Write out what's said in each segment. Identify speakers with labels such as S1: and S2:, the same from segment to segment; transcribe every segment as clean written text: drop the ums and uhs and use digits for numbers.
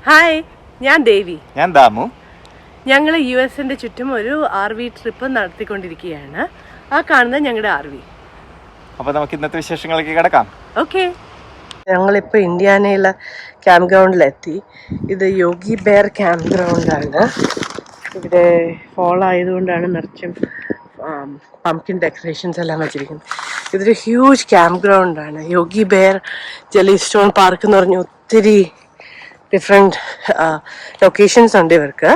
S1: Hi, ഞാൻ ദേവി.
S2: ഞാൻ ദാമു.
S1: ഞങ്ങൾ US-ന്റെ ചുറ്റും ഒരു RV ട്രിപ്പ് നടത്തിക്കൊണ്ടിരിക്കുകയാണ്. ആ കാണുന്നത് ഞങ്ങളുടെ RV.
S2: അപ്പോൾ നമുക്ക് ഇന്നത്തെ വിശേഷങ്ങളിലേക്ക് കിടക്കാം.
S1: ഓക്കെ. ഞങ്ങളിപ്പോൾ ഇന്ത്യാനയിലെ ക്യാമ്പ് ഗ്രൗണ്ടിലെത്തി. ഇത് യോഗി ബെയർ ക്യാമ്പ് ഗ്രൗണ്ടാണ്. ഇവിടെ ഫോൾ ആയതുകൊണ്ടാണ് നിറച്ചും പംകിൻ ഡെക്കറേഷൻസ് എല്ലാം വെച്ചിരിക്കുന്നത്. ഇതൊരു ഹ്യൂജ് ക്യാമ്പ് ഗ്രൗണ്ടാണ്. യോഗി ബെയർ ജെല്ലി സ്റ്റോൺ പാർക്ക് എന്ന് പറഞ്ഞ ഒത്തിരി ഡിഫറെൻറ്റ് ലൊക്കേഷൻസ് ഉണ്ട് ഇവർക്ക്.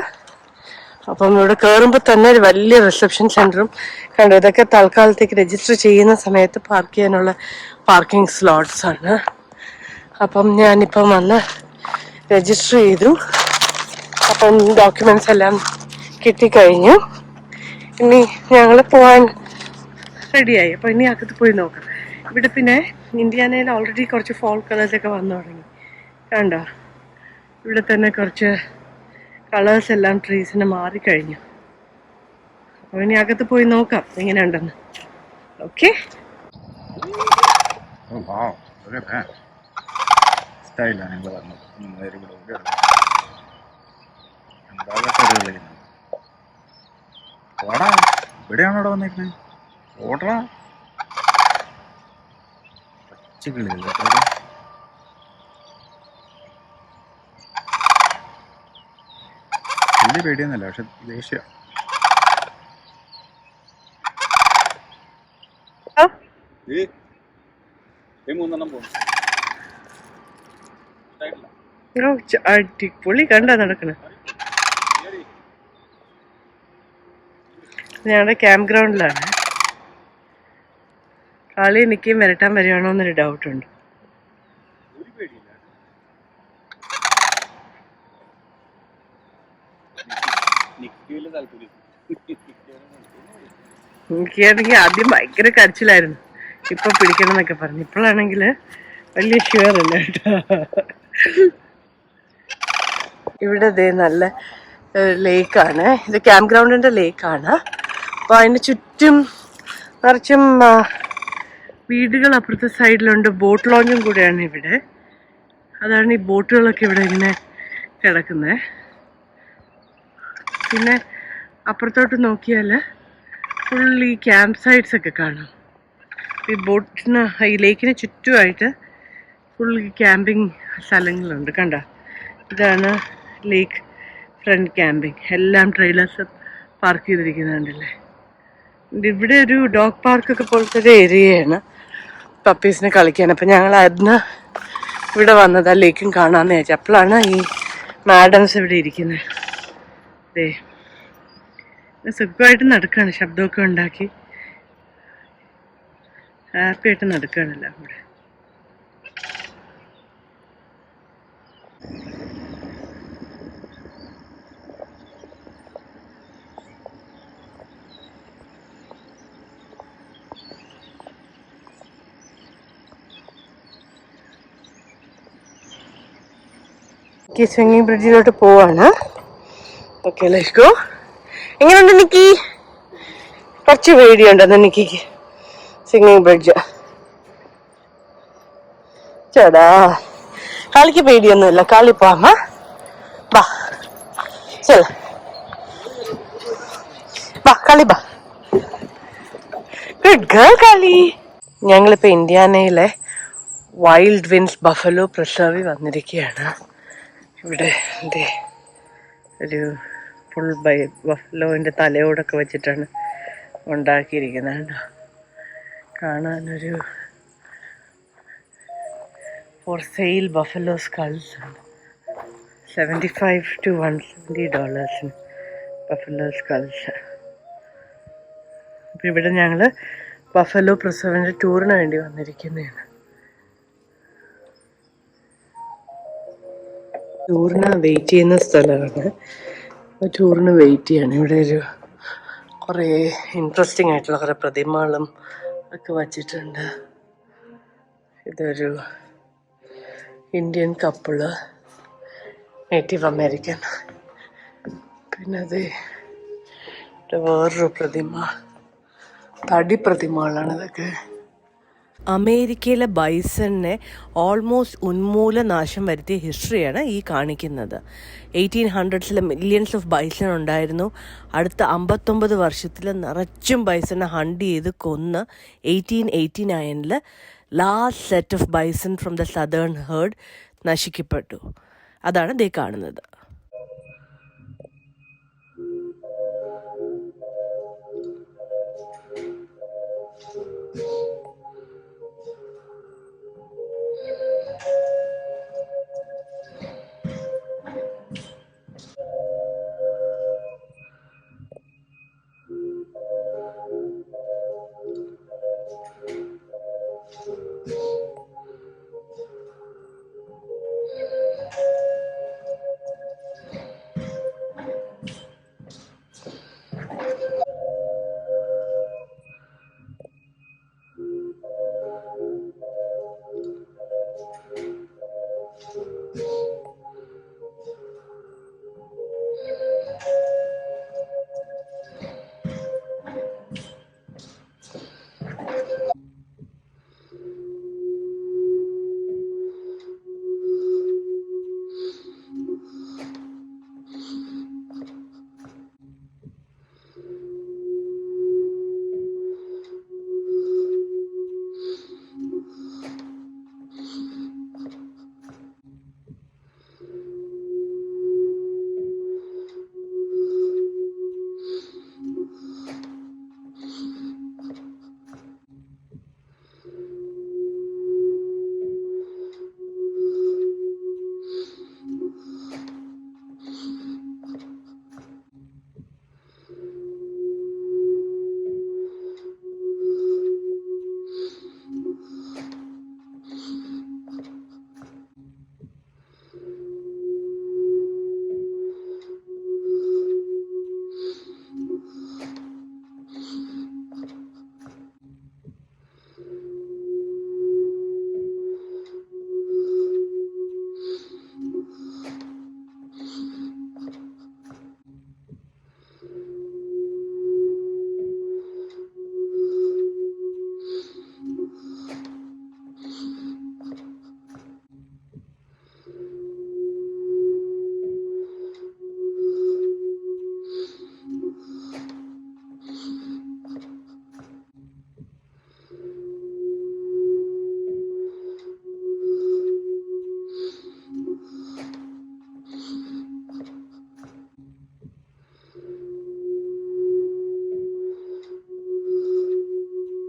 S1: അപ്പം ഇവിടെ കയറുമ്പോൾ തന്നെ ഒരു വലിയ റിസപ്ഷൻ സെൻറ്ററും കണ്ടു. ഇതൊക്കെ തൽക്കാലത്തേക്ക് രജിസ്റ്റർ ചെയ്യുന്ന സമയത്ത് പാർക്ക് ചെയ്യാനുള്ള പാർക്കിംഗ് സ്ലോട്ട്സ് ആണ്. അപ്പം ഞാനിപ്പം വന്ന് രജിസ്റ്റർ ചെയ്തു. അപ്പം ഡോക്യുമെൻറ്റ്സ് എല്ലാം കിട്ടിക്കഴിഞ്ഞു. ഇനി ഞങ്ങൾ പോകാൻ റെഡിയായി. അപ്പം ഇനി അകത്ത് പോയി നോക്കാം. ഇവിടെ പിന്നെ ഇന്ത്യാനയിൽ ഓൾറെഡി കുറച്ച് ഫോൾ കളേഴ്സൊക്കെ വന്നു തുടങ്ങി. കണ്ടോ, ഇവിടെ തന്നെ കുറച്ച് കളേഴ്സ് എല്ലാം ട്രീസിന് മാറിക്കഴിഞ്ഞു. അപ്പോൾ ഇനി അകത്ത് പോയി നോക്കാം എങ്ങനെയുണ്ടെന്ന്. ഓക്കെ.
S2: ഇവിടെയാണോ വന്നേക്കുന്നത്? ഓടറാ പച്ചക്കിളിയല്ലേ വലിയ പേടിയൊന്നുമല്ല, പക്ഷെ ദേഷ്യ.
S1: അടിപൊളി കണ്ടാ നടക്കണ. ഞങ്ങളുടെ ക്യാമ്പ് ഗ്രൗണ്ടിലാണ്. കളി എനിക്കും വരട്ടാൻ വരുവാണോ എന്നൊരു ഡൗട്ടുണ്ട്. എനിക്കാണെങ്കിൽ ആദ്യം ഭയങ്കര കരച്ചിലായിരുന്നു. ഇപ്പൊ പിടിക്കണം എന്നൊക്കെ പറഞ്ഞു. ഇപ്പോഴാണെങ്കിൽ വലിയ ഷുവർ അല്ല കേട്ടോ. ഇവിടെ ദേ നല്ല ലേക്കാണ്. ഇത് ക്യാമ്പ് ഗ്രൗണ്ടിന്റെ ലേക്കാണ്. അപ്പൊ അതിന് ചുറ്റും നിറച്ചും വീടുകൾ അപ്പുറത്തെ സൈഡിലുണ്ട്. ബോട്ട് ലോഞ്ചും കൂടെയാണ് ഇവിടെ. അതാണ് ഈ ബോട്ടുകളൊക്കെ ഇവിടെ ഇങ്ങനെ കിടക്കുന്നത്. പിന്നെ അപ്പുറത്തോട്ട് നോക്കിയാൽ ഫുൾ ഈ ക്യാമ്പ് സൈറ്റ്സ് ഒക്കെ കാണാം. ഈ ബോട്ടിന് ഈ ലേക്കിന് ചുറ്റുമായിട്ട് ഫുൾ ക്യാമ്പിങ് സ്ഥലങ്ങളുണ്ട്. കണ്ട, ഇതാണ് ലേക്ക് ഫ്രണ്ട് ക്യാമ്പിങ്. എല്ലാം ട്രെയിലേഴ്സ് പാർക്ക് ചെയ്തിരിക്കുന്നുണ്ടല്ലേ. ഇവിടെ ഒരു ഡോഗ് പാർക്കൊക്കെ പോലത്തെ ഒരു ഏരിയയാണ് പപ്പീസിനെ കളിക്കാൻ. അപ്പം ഞങ്ങൾ അതിന് ഇവിടെ വന്നത് ആ ലേക്കും കാണാമെന്ന് വിചാരിച്ചു. അപ്പോഴാണ് ഈ മാഡംസ് ഇവിടെ ഇരിക്കുന്നത്. അതെ, സുഖമായിട്ട് നടക്കുകയാണ്. ശബ്ദമൊക്കെ ഉണ്ടാക്കി ഹാപ്പി ആയിട്ട് നടക്കുകയാണല്ലോ ഇവിടെ. സ്വിമ്മിങ് ബ്രിഡ്ജിലോട്ട് പോവാണ്. Okay, let's go. എങ്ങനെയുണ്ട് നിക്കി? കുറച്ച് പേടിയുണ്ടെന്ന് നിക്കിക്ക് സ്വിമ്മിങ് ബ്രിഡ്ജ്. ചേടാ, കളിക്ക് പേടിയൊന്നുമില്ല. കളി പോവാമ. ബാ ചെല ബാ കളി ബാ. ഗുഡ് ഗേൾ കളി. ഞങ്ങളിപ്പോൾ ഇന്ത്യാനയിലെ വൈൽഡ് വിൻസ് ബഫലോ പ്രിസർവിൽ വന്നിരിക്കുകയാണ്. ഇവിടെ എന്തേ ഒരു ഫുൾ ബഫലോൻ്റെ തലയോടൊക്കെ വെച്ചിട്ടാണ് ഉണ്ടാക്കിയിരിക്കുന്നത്. കാണാനൊരു ഫോർ സെയിൽ ബഫലോ സ്കൾസ് ആണ്. $75 to $170 ബഫലോ സ്കൾസ്. അപ്പം ഇവിടെ ഞങ്ങൾ ബഫലോ പ്രിസർവിൻ്റെ ടൂറിന് വേണ്ടി വന്നിരിക്കുന്നതാണ്. ടൂറിന് വെയിറ്റ് ചെയ്യുന്ന സ്ഥലമാണ്. ടൂറിന് വെയിറ്റ് ചെയ്യാണ്. ഇവിടെ ഒരു കുറേ ഇൻട്രസ്റ്റിംഗ് ആയിട്ടുള്ള കുറേ പ്രതിമകളും ഒക്കെ വച്ചിട്ടുണ്ട്. ഇതൊരു ഇന്ത്യൻ കപ്പിള്, നേറ്റീവ് അമേരിക്കൻ. പിന്നെ അത് വേറൊരു പ്രതിമ, തടി പ്രതിമകളാണ് ഇതൊക്കെ. അമേരിക്കയിലെ ബൈസണിനെ ഓൾമോസ്റ്റ് ഉന്മൂലനാശം വരുത്തിയ ഹിസ്റ്ററിയാണ് ഈ കാണിക്കുന്നത്. 1800s മില്യൺസ് ഓഫ് ബൈസൺ ഉണ്ടായിരുന്നു. അടുത്ത 59 വർഷത്തിൽ നിറച്ചും ബൈസനെ ഹണ്ട് ചെയ്ത് കൊന്ന് 1889 last set of bison from the southern herd നശിക്കപ്പെട്ടു. അതാണ് ദേ കാണുന്നത്.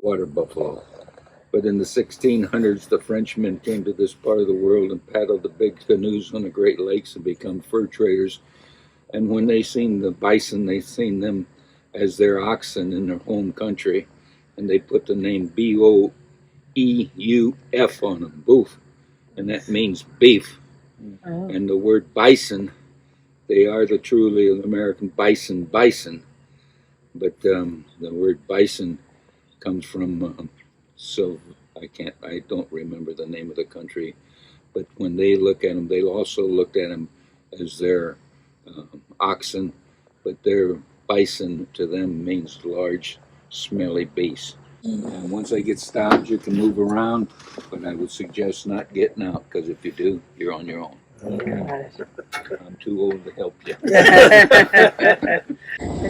S3: Water buffalo. But in the 1600s, the Frenchmen came to this part of the world and paddled the big canoes on the Great Lakes and become fur traders. And when they seen the bison, they seen them as their oxen in their home country, and they put the name Beuf on them, boof, and that means beef. Oh. And the word bison, they are the truly American bison, but the word bison comes from I don't remember the name of the country, but when they look at them, they also looked at them as their oxen, but their bison to them means large, smelly beast. And once they get stopped, you can move around, but I would suggest not getting out, because if you do, you're on your own. I'm too old to help you.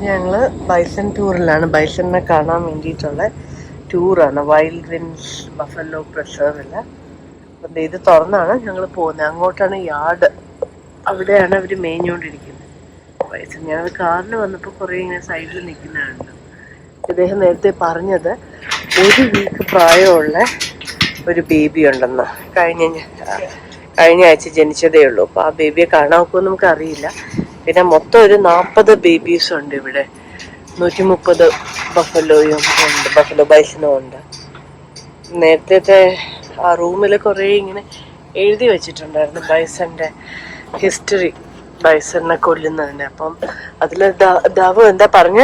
S1: ഞങ്ങൾ bison ടൂറിലാണ്. ബൈസണിനെ കാണാൻ വേണ്ടിയിട്ടുള്ള ടൂറാണ്. Wild winds buffalo പ്രിസർവിൽ. അപ്പം ഇത് തുറന്നാണ് ഞങ്ങൾ പോകുന്നത്. അങ്ങോട്ടാണ് യാർഡ്, അവിടെയാണ് അവർ മേഞ്ഞുകൊണ്ടിരിക്കുന്നത് ബൈസൺ. ഞങ്ങൾ കാറിൽ വന്നപ്പോൾ കുറേ ഇങ്ങനെ സൈഡിൽ നിൽക്കുന്നതാണ്. ഇദ്ദേഹം നേരത്തെ പറഞ്ഞത് 1 വീക്ക് പ്രായമുള്ള ഒരു ബേബി ഉണ്ടെന്ന്. കഴിഞ്ഞ ആഴ്ച ജനിച്ചതേ ഉള്ളൂ. അപ്പോൾ ആ ബേബിയെ കാണാൻ നോക്കുമെന്ന് നമുക്കറിയില്ല. പിന്നെ മൊത്തം ഒരു 40 ബേബീസും ഉണ്ട് ഇവിടെ. 130 ബഫലോയും ഉണ്ട്, ബഫലോ ബൈസനും ഉണ്ട്. നേരത്തെ ആ റൂമിൽ കുറേ ഇങ്ങനെ എഴുതി വെച്ചിട്ടുണ്ടായിരുന്നു ബൈസന്റെ ഹിസ്റ്ററി, ബൈസനെ കൊല്ലുന്നതിന്. അപ്പം അതിൽ ദാവു എന്താ പറഞ്ഞ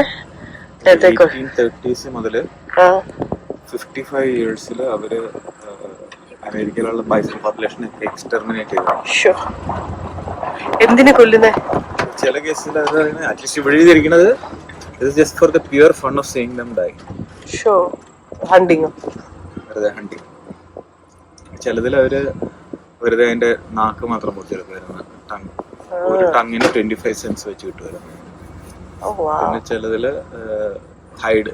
S2: 1830s മുതൽ 55 ഇയേഴ്സിൽ അവര് അമേരിക്കയിലുള്ള ബൈസൺ പോപ്പുലേഷനെ എക്സ്റ്റർമിനേറ്റ് ചെയ്തു.
S1: എന്തിനു കൊല്ലുന്നേ?
S2: ചില കേസിൽ അറ്റ്ലീസ്റ്റ് ഇവിടെ എഴുതിയിരിക്കുന്നത് just for the pure fun of seeing them die.
S1: Hunting
S2: വെറുതെ ഹണ്ടി. ചിലതിൽ അവര് വെറുതെ അതിന്റെ നാക്ക് മാത്രം മുറിച്ചെടുക്കുമായിരുന്നു. ടങ് ഒരു ടങ്ങിന് 25 cents വെച്ച് കിട്ടുമായിരുന്നു. പിന്നെ ചിലതില് ഹൈഡ്.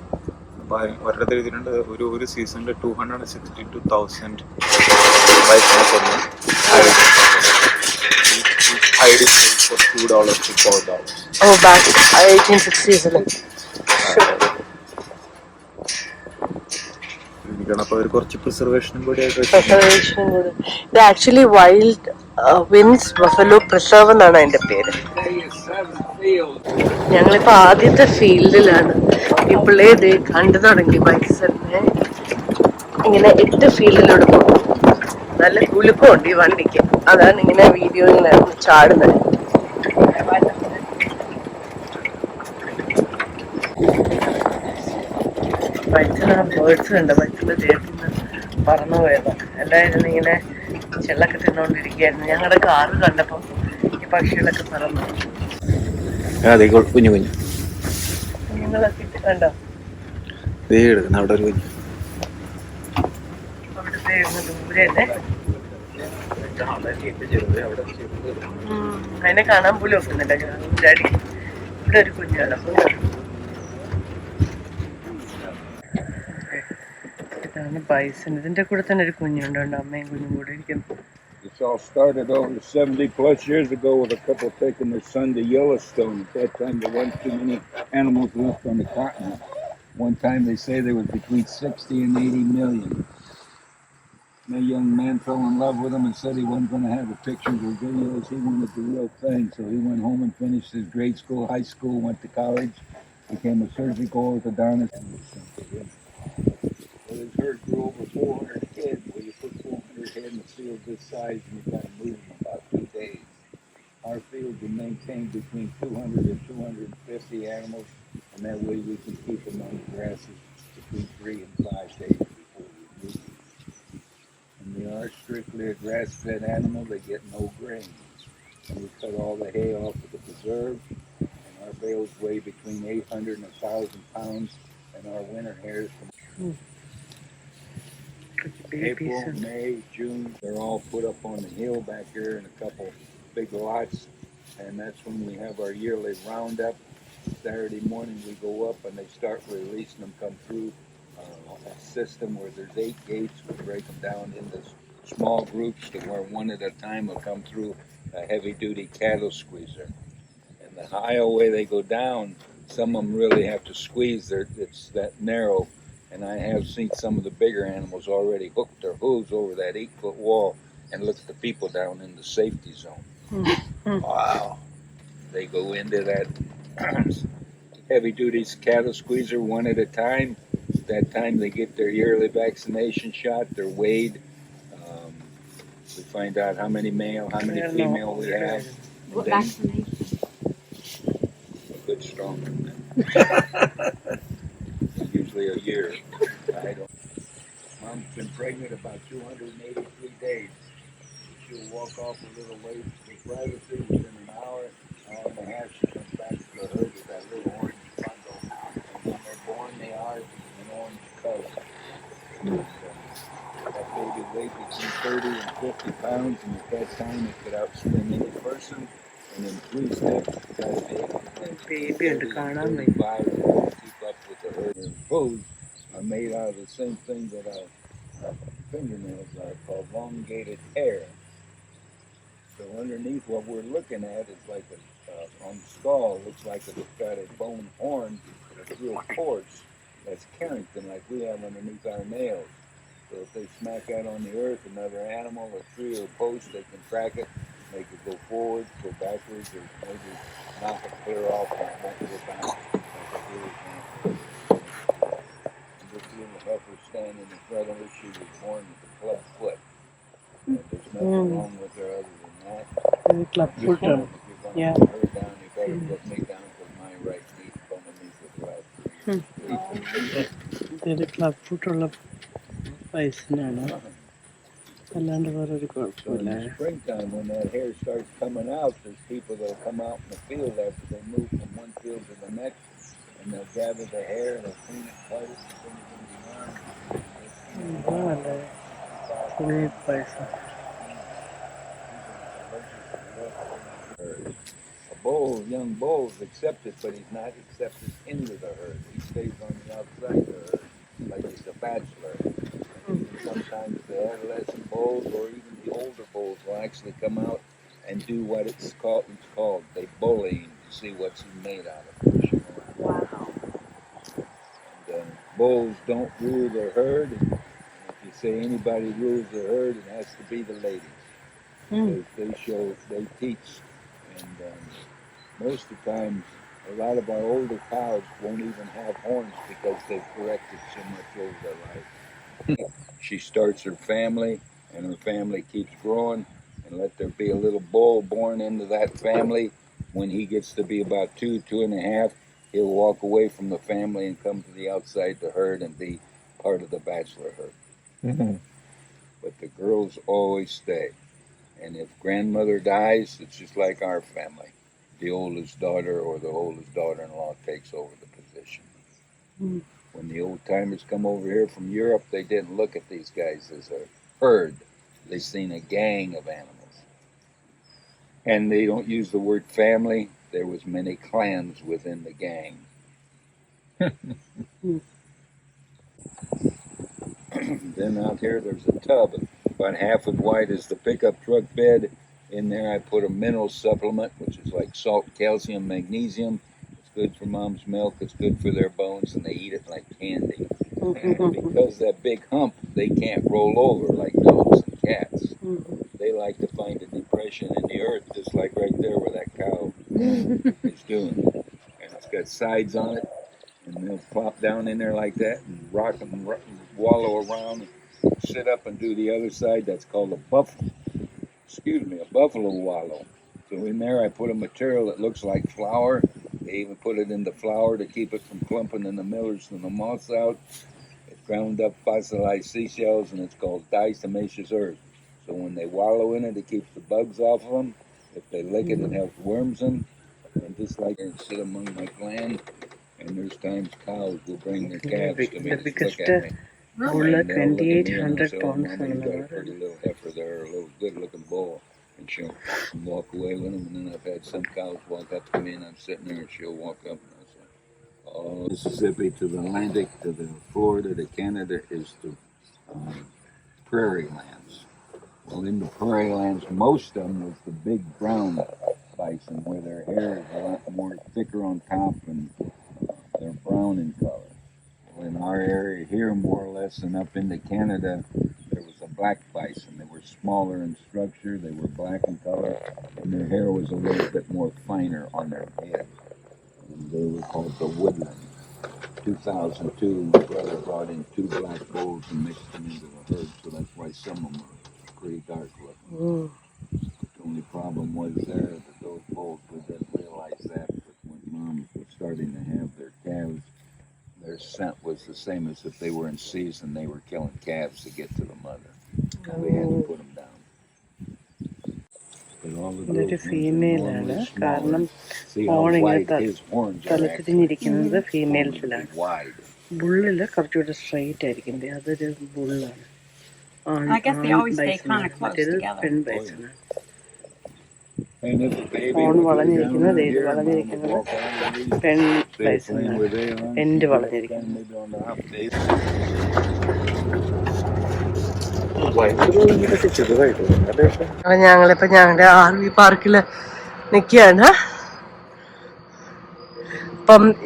S2: അപ്പൊ ഒരിടത്ത് എഴുതിയിട്ടുണ്ട് ഒരു സീസണിൽ 262,000 ബൈസിനെ കൊന്നു. Hide for $2 to $4.
S1: Oh, back 1860s.
S2: അപ്പൊ അവർ കുറച്ച് പ്രിസർവേഷനും കൂടി ആയിട്ട്
S1: Preservation good. ഇത് actually wild wins buffalo preserve എന്നാണ് അതിന്റെ പേര്. ഞങ്ങളിപ്പോ ആദ്യത്തെ ഫീൽഡിലാണ്. ഇപ്പോഴേ ഇത് കണ്ടു തുടങ്ങി ബൈസനെ. ഇങ്ങനെ 8 ഫീൽഡിലൂടെ പോകും. നല്ല കുലുക്കമുണ്ട് ഈ വണ്ടിക്ക്. അതാണ് ഇങ്ങനെ വീഡിയോ ഇങ്ങനെ ചാടുന്നത്. ബൈസിന് ബേർഡ്സ് കണ്ട ബൈസിന്റെ ദേഹത്തുനിന്ന് പറന്നു പോയതാ. എല്ലാവരും ഇങ്ങനെ ചെള്ളൊക്കെ തിന്നോണ്ടിരിക്കുകയായിരുന്നു. ഞങ്ങളുടെ കാറ് കണ്ടപ്പോ ഈ പക്ഷികളൊക്കെ പറന്നു.
S2: അതെ, കുഞ്ഞു കുഞ്ഞു
S1: കുഞ്ഞുങ്ങളൊക്കെ കണ്ടോ?
S2: അവിടെ ഒരു കുഞ്ഞു.
S1: അവിടുത്തെ ദൂരെ അല്ലേ? അതിനെ കാണാൻ പോലും ഒക്കുന്നില്ല. ഡാഡി ഇവിടെ ഒരു കുഞ്ഞാണ്. ഇതാണ് ബൈസൺ. ഇതിന്റെ കൂടെ തന്നെ ഒരു കുഞ്ഞുണ്ട്. അമ്മയും കുഞ്ഞും കൂടെ ഇരിക്കുന്നു.
S3: This all started over 70 plus years ago with a couple taking their son to Yellowstone. At that time, there weren't too many animals left on the continent. One time they say there was between 60 and 80 million. And a young man fell in love with him and said he wasn't going to have the pictures or videos. He wanted the real thing. So he went home and finished his grade school, high school, went to college, became a surgical orthodontist. Well, his herd grew over 400 head. Well, you put 400 head in a field this size and you've got to move in about 2 days. Our field will maintain between 200 and 250 animals, and that way we can keep them on the grasses between 3 and 5 days before we move them. And they are strictly a grass-fed animal. They get no grain. And we cut all the hay off of the preserve, and our bales weigh between 800 and 1,000 pounds, and our winter hares from April, May, June, they're all put up on the hill back here in a couple big lots, and that's when we have our yearly roundup. Saturday morning we go up and they start releasing them, come through a system where there's 8 gates. We break them down into small groups to where one at a time will come through a heavy-duty cattle squeezer. And the higher way they go down, some of them really have to squeeze. It's that narrow. And I have seen some of the bigger animals already hook their hooves over that 8-foot wall and look at the people down in the safety zone. Wow. They go into that heavy-duty cattle squeezer one at a time. At that time they get their yearly vaccination shot. They're weighed. We find out how many male, how many female we have.
S4: What vaccination?
S3: A good strong one. Usually a year. I don't. Mom's been pregnant about 283 days. She'll walk off a little ways to privacy within an hour and a half. She comes back to the herd with that little orange bundle. And when they're born, they are an orange color. That baby weighs between 30 and 50 pounds, and at that time it could outswim any person. And in 3 steps, that
S1: Baby ഉണ്ട് കാണാൻ വയ്യ.
S3: keep up with the herd. Their hooves are made out of the same thing that our fingernails are, called elongated hair. So underneath what we're looking at is like on the skull, looks like it's got a bone horn that's real coarse. That's Carrington, like we have underneath our nails. So if they smack out on the earth, another animal, a tree or a post, they can track it, make it go forward, go backwards, or maybe knock it clear off and it won't go back. Like a deer example. This little heifer standing in front of her, she was born with a club foot. And there's nothing wrong with her other than that.
S1: Club food ആണ്.
S3: If you're going to put her down, you better put me down because my right knee's underneath the club.
S1: ഇതൊരു club ഫുഡുള്ള ബൈസനാണ്. അല്ലാണ്ട് വേറൊരു
S3: So in
S1: കുഴപ്പമില്ല.
S3: the springtime, when that hair starts coming out, there's people that'll come out in the field after they move from one field to the next, and they'll gather the hair, they'll clean it, cut it, and bring it in the yard.
S1: Full Bison.
S3: A bull, young bull is accepted, but he's not accepted into the herd. He stays on the outside the herd, like he's a bachelor. And sometimes the adolescent bulls or even the older bulls will actually come out and do what it's called. They bully to see what's he made out of.
S1: Wow.
S3: And bulls don't rule their herd. If you say anybody rules the herd, it has to be the ladies. Because they teach, and most of the time, a lot of our older cows won't even have horns because they've corrected so much over their life. She starts her family, and her family keeps growing, and let there be a little bull born into that family. When he gets to be about 2.5, he'll walk away from the family and come to the outside the herd and be part of the bachelor herd.
S2: Mm-hmm.
S3: But the girls always stay. And if grandmother dies, it's just like our family. The oldest daughter or the oldest daughter-in-law takes over the position.
S1: Mm.
S3: When the old-timers come over here from Europe, they didn't look at these guys as a herd. They seen a gang of animals. And they don't use the word family. There was many clans within the gang. Then out here, there's a tub about half as wide as the pickup truck bed. In there, I put a mineral supplement, which is like salt, calcium, magnesium. It's good for mom's milk. It's good for their bones, and they eat it like candy. And because that big hump, they can't roll over like dogs and cats. They like to find a depression in the earth, just like right there where that cow is doing. And it's got sides on it, and they'll plop down in there like that and rock and wallow around, and sit up and do the other side. That's called a buffalo wallow. So in there I put a material that looks like flour. They even put it in the flour to keep it from clumping in the millers and the moths out. It's ground up fossilized seashells, and it's called diatomaceous earth. So when they wallow in it, it keeps the bugs off of them. If they lick it, it helps worms in. And just like and sit among my gland. And there's times cows will bring their calves to me to look at me.
S1: Bull 2,800 pounds.
S3: You got a pretty little heifer there, a little good-looking bull, and she'll walk away with them. And then I've had some cows walk up to me, and I'm sitting there, and she'll walk up, and I say, "Oh, Mississippi to the Atlantic to the Florida to Canada is the prairie lands." Well, in the prairie lands, most of them was the big brown bison, where their hair is a lot more thicker on top, and they're brown in color. In our area here, more or less, and up into Canada, there was a black bison. They were smaller in structure, they were black in color, and their hair was a little bit more finer on their head. And they were called the woodland. 2002, my brother brought in 2 black bulls and mixed them into the herd, so that's why some of them are pretty dark looking. The only problem was there that those bulls, we didn't realize that, but when mom was starting to have their calves, their scent was the same as if they were in season. They were killing calves to get to the mother. We had to put them down. But all the girls
S1: female
S3: normally
S1: കാരണം
S3: smaller. See how wide his horns are
S1: തലത്തിരിഞ്ഞിരിക്കുന്നത് ഫീമെയിൽസിലാണ്.
S3: wide.
S1: ബുള്ളില് കുറച്ചുകൂടെ straight ആയിരിക്കും. അതൊരു ബുള്ളാണ്.
S4: I guess they always stay kind of close together.
S1: പെൺ bison.
S3: And if the baby
S1: horn
S3: would lay down
S1: വളഞ്ഞിരിക്കുന്നത്
S3: here, Mom would
S1: വളഞ്ഞിരിക്കുന്നത്
S3: walk on the
S1: പെൺ
S3: stay playing
S1: bison.
S3: where they are.
S1: And വളഞ്ഞിരിക്കുന്നത്.
S3: Maybe on the off days.
S1: ഞങ്ങളിപ്പോ ഞങ്ങളുടെ RV പാർക്കില് നിക്കാണ്.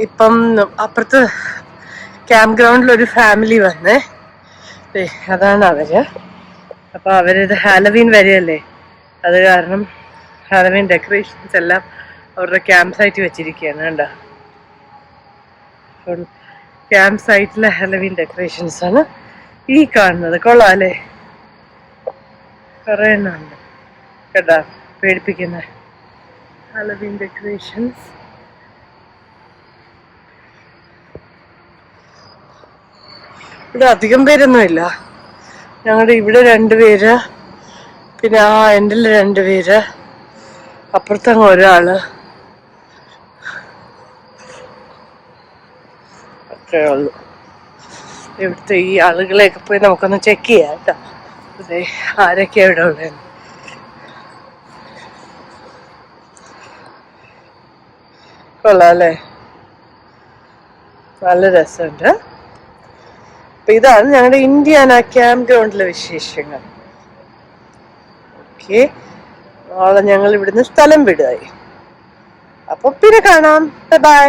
S1: ഇപ്പം അപ്പുറത്ത് ക്യാമ്പ് ഗ്രൗണ്ടിൽ ഒരു ഫാമിലി വന്നേ. അതാണ് അവര്. അപ്പൊ അവരിത് ഹാലവീൻ വരെയല്ലേ, അത് കാരണം ഹാലവീൻ ഡെക്കറേഷൻസ് എല്ലാം അവരുടെ ക്യാമ്പ് സൈറ്റ് വെച്ചിരിക്കുകയാണ്. കണ്ടോ, ക്യാമ്പ് സൈറ്റിലെ ഹാലവീൻ ഡെക്കറേഷൻസ് ആണ് ഈ കാണുന്നത്. കൊള്ളാം അല്ലേ? കുറെ എണ്ണമുണ്ട് കേട്ടാ, പേടിപ്പിക്കുന്ന ഹാലവീൻ ഡെക്കറേഷൻസ്. ഇവിടെ അധികം പേരൊന്നുമില്ല. ഞങ്ങളുടെ ഇവിടെ 2 പേര്, പിന്നെ ആ എൻഡില് 2 പേര്, അപ്പുറത്തങ്ങ് ഒരാള്. അത്രേ ഉള്ളൂ. ഇവിടുത്തെ ഈ ആളുകളെയൊക്കെ പോയി നമുക്കൊന്ന് ചെക്ക് ചെയ്യാം കേട്ടോ. അതെ, ആരൊക്കെയാ ഇവിടെ ഉള്ളത്. കൊള്ളാം അല്ലേ, നല്ല രസമുണ്ട്. അപ്പൊ ഇതാണ് ഞങ്ങളുടെ ഇന്ത്യാന ക്യാമ്പ് ഗ്രൗണ്ടിലെ വിശേഷങ്ങൾ. ഓക്കെ, നാളെ ഞങ്ങൾ ഇവിടുന്ന് സ്ഥലം വിടുകയായി. അപ്പൊ പിന്നെ കാണാം. Bye bye.